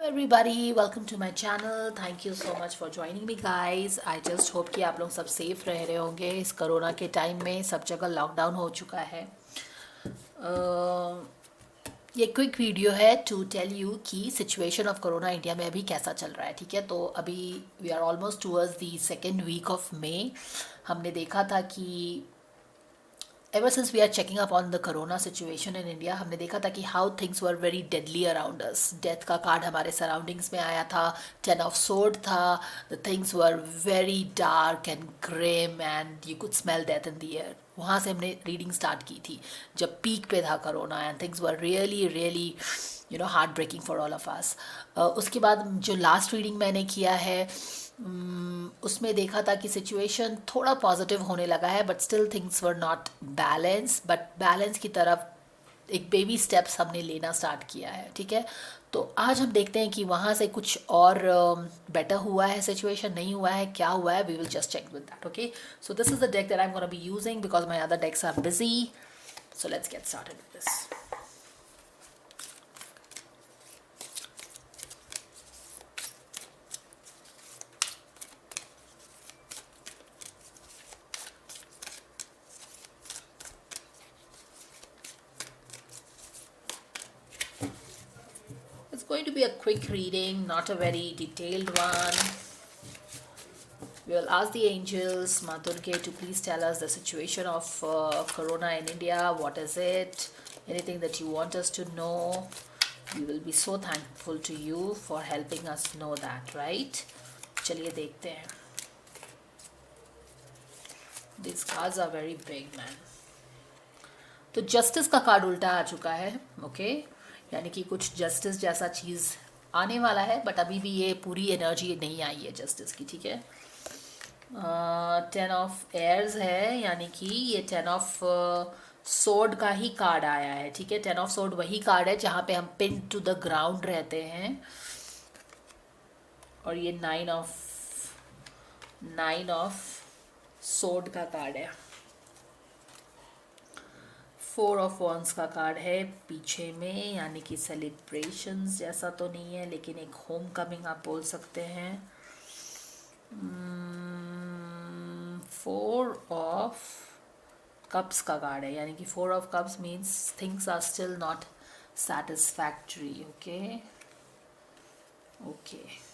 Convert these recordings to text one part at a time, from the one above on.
Everybody, welcome to my channel. Thank you so much for joining me guys. I just hope कि आप लोग सब safe रह रहे होंगे इस कोरोना के टाइम में। सब जगह लॉकडाउन हो चुका है। ये क्विक वीडियो है टू टेल यू कि सिचुएशन ऑफ कोरोना इंडिया में अभी कैसा चल रहा है। ठीक है, तो अभी we are almost towards the second week of May. हमने देखा था कि ever since we are checking up on the corona situation in India, हमने देखा था कि how things were very deadly around us. Death का कार्ड हमारे सराउंडिंग्स में आया था, 10 ऑफ सोर्ड था, the things were very dark and grim and you could smell death in the air. वहाँ से हमने रीडिंग स्टार्ट की थी जब पीक पे था corona and things were really really heartbreaking for all of us. उसके बाद जो लास्ट रीडिंग मैंने किया है उसमें देखा था कि सिचुएशन थोड़ा पॉजिटिव होने लगा है, but still things were not balance, but balance की तरफ एक बेबी स्टेप्स हमने लेना स्टार्ट किया है। ठीक है, तो आज हम देखते हैं कि वहाँ से कुछ और बेटर हुआ है, सिचुएशन नहीं हुआ है, क्या हुआ है। We will just check with that. Okay, so this is the deck that I am gonna be using because my other decks are busy. So let's get started with this. It's going to be a quick reading, not a very detailed one. We will ask the angels, Ma Durga, to please tell us the situation of Corona in India. What is it? Anything that you want us to know? We will be so thankful to you for helping us know that, right? चलिए देखते हैं. These cards are very big, man. तो justice का card उल्टा आ चुका है. Okay, यानी कि कुछ जस्टिस जैसा चीज़ आने वाला है, बट अभी भी ये पूरी एनर्जी नहीं आई है जस्टिस की. ठीक है, 10 ऑफ एयर्स है, यानी कि ये 10 ऑफ सोर्ड का ही कार्ड आया है. ठीक है, 10 ऑफ सोर्ड वही कार्ड है जहाँ पे हम पिन टू द ग्राउंड रहते हैं. और ये 9 ऑफ सोर्ड का कार्ड है. 4 ऑफ वॉन्ड्स का कार्ड है पीछे में, यानी कि सेलिब्रेशंस जैसा तो नहीं है, लेकिन एक होम कमिंग आप बोल सकते हैं. 4 ऑफ कप्स का कार्ड है, यानी कि 4 of cups means things are still not satisfactory. Okay okay,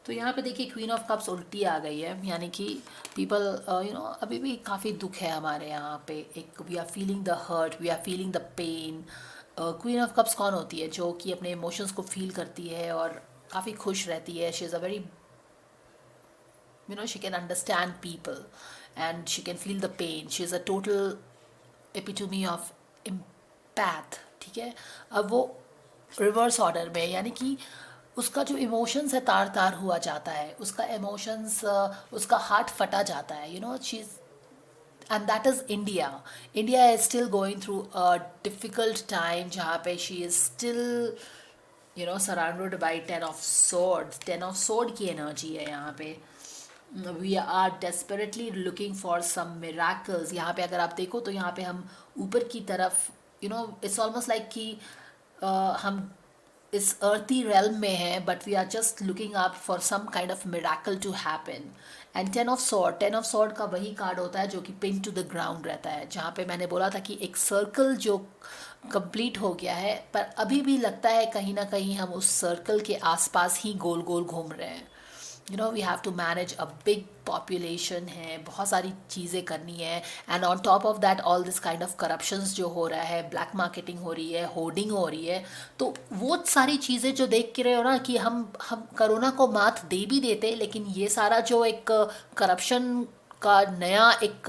तो यहाँ पे देखिए क्वीन ऑफ कप्स उल्टी आ गई है, यानी कि पीपल अभी भी काफ़ी दुख है हमारे यहाँ पे. एक we are feeling the hurt, we are feeling the pain. Queen of cups कौन होती है? जो कि अपने इमोशंस को फील करती है और काफ़ी खुश रहती है. She is a very she can understand people and she can feel the pain. She is a total epitome of empath. ठीक है, अब वो रिवर्स ऑर्डर में, यानी कि उसका जो इमोशंस है तार तार हुआ जाता है, उसका इमोशंस, उसका हार्ट फटा जाता है. She is, and that is India. India is still going through a difficult time, जहाँ पे she is still surrounded by 10 of sword. 10 of sword की एनर्जी है यहाँ पे. We are desperately looking for some miracles. यहाँ पे अगर आप देखो तो यहाँ पे हम ऊपर की तरफ इट्स ऑलमोस्ट लाइक कि हम इस अर्थी रेल्म में है, but we are just looking up for some kind of miracle to happen. And 10 of sword का वही कार्ड होता है जो कि पिन टू द ग्राउंड रहता है, जहाँ पे मैंने बोला था कि एक सर्कल जो कंप्लीट हो गया है, पर अभी भी लगता है कहीं ना कहीं हम उस सर्कल के आसपास ही गोल गोल घूम रहे हैं. We have to manage a big population है, बहुत सारी चीज़ें करनी है. And on top of that all this kind of corruptions जो हो रहा है, ब्लैक मार्केटिंग हो रही है, होर्डिंग हो रही है. तो वो सारी चीज़ें जो देख के रहे हो ना कि हम कोरोना को मात दे भी देते, लेकिन ये सारा जो एक करप्शन का नया एक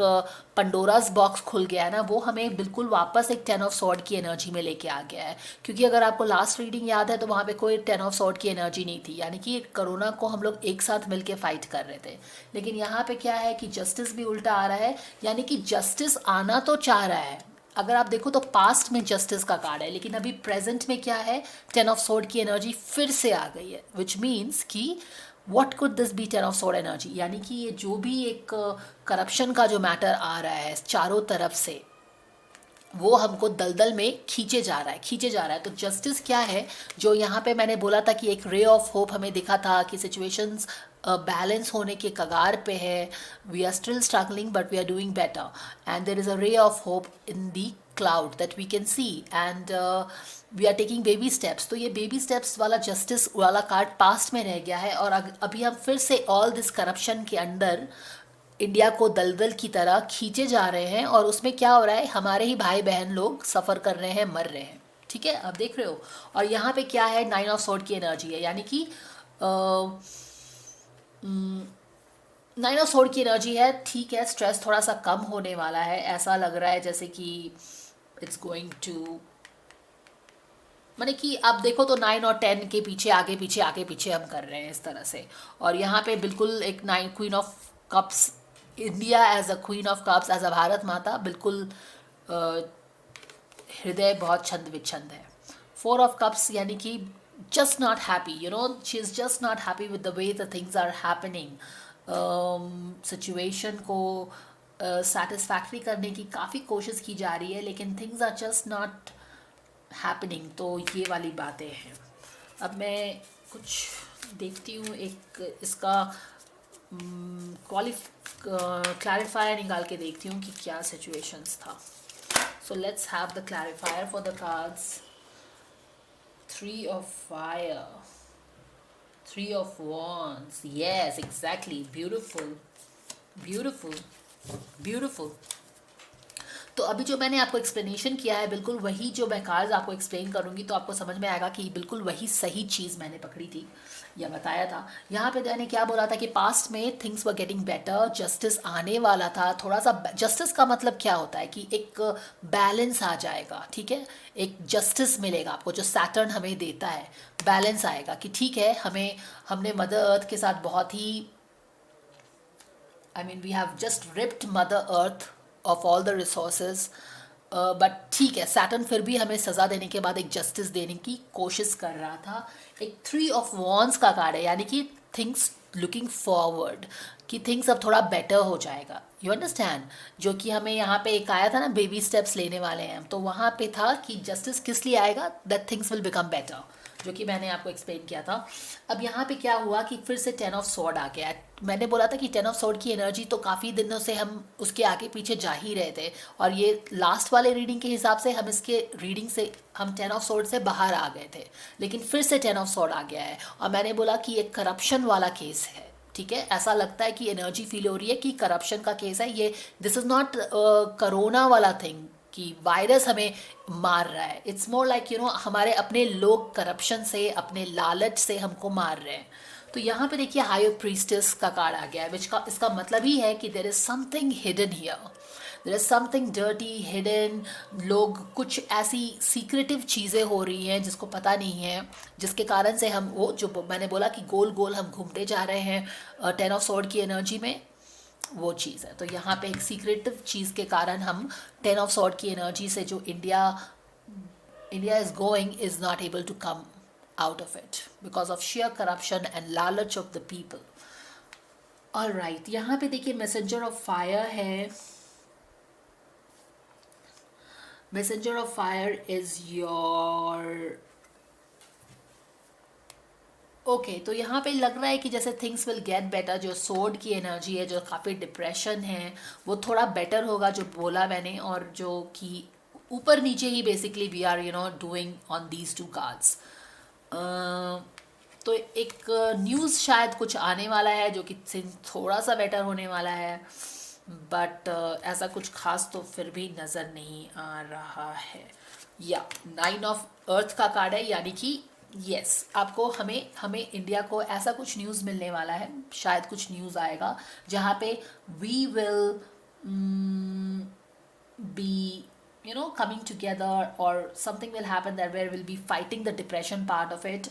पंडोरास बॉक्स खुल गया है ना, वो हमें बिल्कुल वापस एक 10 ऑफ सॉर्ड की एनर्जी में लेके आ गया है. क्योंकि अगर आपको लास्ट रीडिंग याद है तो वहाँ पे कोई 10 ऑफ सॉर्ड की एनर्जी नहीं थी, यानी कि कोरोना को हम लोग एक साथ मिलके फाइट कर रहे थे. लेकिन यहाँ पे क्या है कि जस्टिस भी उल्टा आ रहा है, यानी कि जस्टिस आना तो चाह रहा है. अगर आप देखो तो पास्ट में जस्टिस का कार्ड है, लेकिन अभी प्रेजेंट में क्या है, 10 ऑफ सोर्ड की एनर्जी फिर से आ गई है. विच मीन्स कि what could this be 10 of sword energy, यानी कि ये जो भी एक करप्शन का जो मैटर आ रहा है चारों तरफ से, वो हमको दलदल में खींचे जा रहा है, खींचे जा रहा है। तो जस्टिस क्या है, जो यहाँ पे मैंने बोला था कि एक रे ऑफ होप हमें दिखा था कि सिचुएशंस बैलेंस होने के कगार पे है, we are still struggling but we are doing better, and there is a ray of hope in the cloud that we can see, and we are taking baby steps. तो ये baby steps वाला justice वाला card past में रह गया है, और अभी हम फिर से ऑल दिस करप्शन के अंडर इंडिया को दलदल की तरह खींचे जा रहे हैं, और उसमें क्या हो रहा है, हमारे ही भाई बहन लोग सफ़र कर रहे हैं, मर रहे हैं। ठीक है, अब देख रहे हो। और यहाँ पे क्या है, 9 ऑफ स्वॉर्ड की एनर्जी है, यानी कि 9 ऑफ स्वॉर्ड की एनर्जी है। ठीक है, स्ट्रेस थोड़ा सा कम होने वाला है, ऐसा लग रहा है जैसे कि इट्स गोइंग टू, माने कि आप देखो तो 9 और 10 के पीछे आगे पीछे हम कर रहे हैं इस तरह से। और यहाँ पे बिल्कुल एक 9 queen of cups, India as a queen of cups, as a Bharat Mata, बिल्कुल हृदय बहुत छंद विच्छंद है। 4 ऑफ कप्स यानी कि just not happy, you know, she is just not happy with the way the things are happening. Situation को satisfactory करने की काफ़ी कोशिश की जा रही है, लेकिन things are just not happening. तो ये वाली बातें हैं। अब मैं कुछ देखती हूँ, एक इसका क्लैरिफायर निकाल के देखती हूँ कि क्या सिचुएशंस था। So let's have the clarifier for the cards. 3 of fire, 3 of wands, yes exactly, beautiful, beautiful, beautiful। तो अभी जो मैंने आपको एक्सप्लेनेशन किया है, बिल्कुल वही जो मैं कार्ड्स आपको एक्सप्लेन करूँगी तो आपको समझ में आएगा कि बिल्कुल वही सही चीज़ मैंने पकड़ी थी या बताया था। यहाँ पे मैंने क्या बोला था कि पास्ट में things were getting better, justice आने वाला था। थोड़ा सा जस्टिस का मतलब क्या होता है कि एक बैलेंस आ जाएगा, ठीक है, एक जस्टिस मिलेगा आपको जो सैटर्न हमें देता है, बैलेंस आएगा कि ठीक है, हमने मदर अर्थ के साथ बहुत ही, I mean, we have just ripped Mother Earth of all the resources, but ठीक है, सैटर्न फिर भी हमें सज़ा देने के बाद एक जस्टिस देने की कोशिश कर रहा था। एक 3 ऑफ वॉन्स का कार्ड है, यानी कि थिंग्स लुकिंग फॉरवर्ड, कि थिंग्स अब थोड़ा बेटर हो जाएगा, यू अंडरस्टैंड। जो कि हमें यहाँ पे एक आया था ना, बेबी स्टेप्स लेने वाले हैं, तो वहाँ पे था कि जस्टिस किस लिए आएगा, that things will become better, जो कि मैंने आपको एक्सप्लेन किया था। अब यहाँ पे क्या हुआ कि फिर से 10 ऑफ स्वॉर्ड आ गया। मैंने बोला था कि 10 ऑफ स्वॉर्ड की एनर्जी तो काफ़ी दिनों से हम उसके आगे पीछे जा ही रहे थे, और ये लास्ट वाले रीडिंग के हिसाब से हम इसके रीडिंग से हम 10 ऑफ स्वॉर्ड से बाहर आ गए थे, लेकिन फिर से 10 ऑफ स्वॉर्ड आ गया है। और मैंने बोला कि ये करप्शन वाला केस है, ठीक है, ऐसा लगता है कि एनर्जी फील हो रही है कि करप्शन का केस है ये। दिस इज़ नॉट करोना वाला थिंग कि वायरस हमें मार रहा है, it's more like, you know, हमारे अपने लोग करप्शन से, अपने लालच से हमको मार रहे हैं। तो यहाँ पे देखिए हाई प्रीस्टेस का कार्ड आ गया है, विच का इसका मतलब ही है कि there is something hidden here, there is something dirty hidden. लोग कुछ ऐसी सीक्रेटिव चीज़ें हो रही हैं जिसको पता नहीं है, जिसके कारण से हम वो जो मैंने बोला कि गोल गोल हम घूमते जा रहे हैं 10 ऑफ स्वॉर्ड की एनर्जी में, वो चीज़ है। तो यहाँ पे एक सीक्रेटिव चीज़ के कारण हम 10 ऑफ स्वॉर्ड की एनर्जी से जो India is going is not able to come out of it because of sheer corruption and lalach of the people. All right, यहाँ पे देखिए मैसेंजर ऑफ फायर है। Messenger of fire is your okay. तो यहाँ पे लग रहा है कि जैसे थिंग्स विल गेट बेटर, जो सोर्ड की एनर्जी है, जो काफ़ी डिप्रेशन है, वो थोड़ा बेटर होगा, जो बोला मैंने, और जो कि ऊपर नीचे ही basically we are you know doing on these 2 cards. तो एक न्यूज़ शायद कुछ आने वाला है जो कि थोड़ा सा बेटर होने वाला है, बट ऐसा कुछ खास तो फिर भी नज़र नहीं आ रहा है। या 9 ऑफ अर्थ का कार्ड है, यानी कि यस, आपको हमें इंडिया को ऐसा कुछ न्यूज़ मिलने वाला है, शायद कुछ न्यूज़ आएगा जहाँ पे we will be coming together, or something will happen there where we'll be fighting the depression part of it,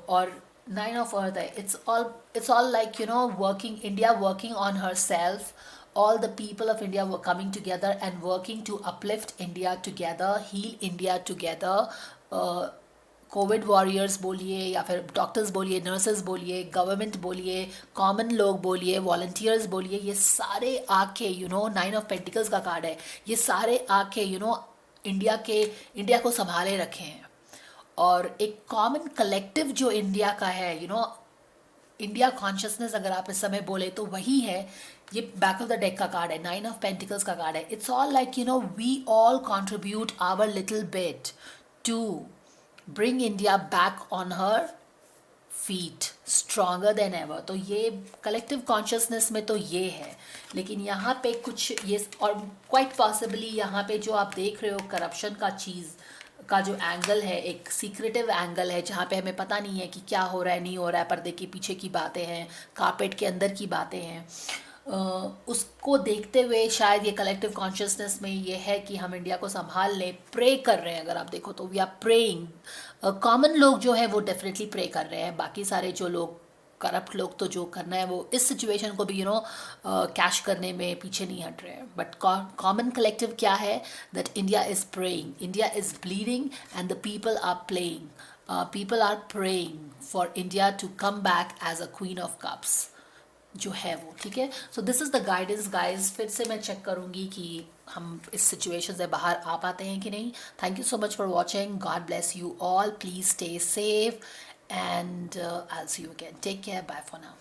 or 9 of earth, it's all like, India working on herself. All the people of India were coming together and working to uplift India together, heal India together, Covid warriors बोलिए या फिर doctors बोलिए, nurses बोलिए, government बोलिए, common लोग बोलिए, volunteers बोलिए, ये सारे आके 9 ऑफ पेंटिकल्स का कार्ड है, ये सारे आके इंडिया को संभाले रखे हैं। और एक कॉमन कलेक्टिव जो इंडिया का है, इंडिया कॉन्शियसनेस अगर आप इस समय बोले तो वही है। ये बैक ऑफ द डेक का कार्ड है, 9 ऑफ पेंटिकल्स का कार्ड है। It's all like we all contribute our little bit to bring India back on her feet stronger than ever. तो ये कलेक्टिव कॉन्शियसनेस में तो ये है। लेकिन यहाँ पे कुछ ये, और क्वाइट पॉसिबली यहाँ पे जो आप देख रहे हो करप्शन का चीज़ का जो एंगल है, एक सीक्रेटिव एंगल है जहाँ पे हमें पता नहीं है कि क्या हो रहा है, नहीं हो रहा है, पर्दे के पीछे की बातें हैं, कारपेट के अंदर की बातें हैं। उसको देखते हुए शायद ये कलेक्टिव कॉन्शियसनेस में ये है कि हम इंडिया को संभाल लें, प्रे कर रहे हैं। अगर आप देखो तो वी आर प्रेइंग। कॉमन लोग जो है वो डेफिनेटली प्रे कर रहे हैं, बाकी सारे जो लोग करप्ट लोग तो जो करना है वो इस सिचुएशन को भी कैश करने में पीछे नहीं हट रहे हैं। बट कॉमन कलेक्टिव क्या है, that India is praying, India is bleeding and the people are playing, people are praying for India to come back as a queen of cups जो है वो। ठीक है, so this is the guidance guys. फिर से मैं check करूँगी कि हम इस सिचुएशन से बाहर आ पाते हैं कि नहीं। Thank you so much for watching, God bless you all, please stay safe and I will see you again, take care, bye for now.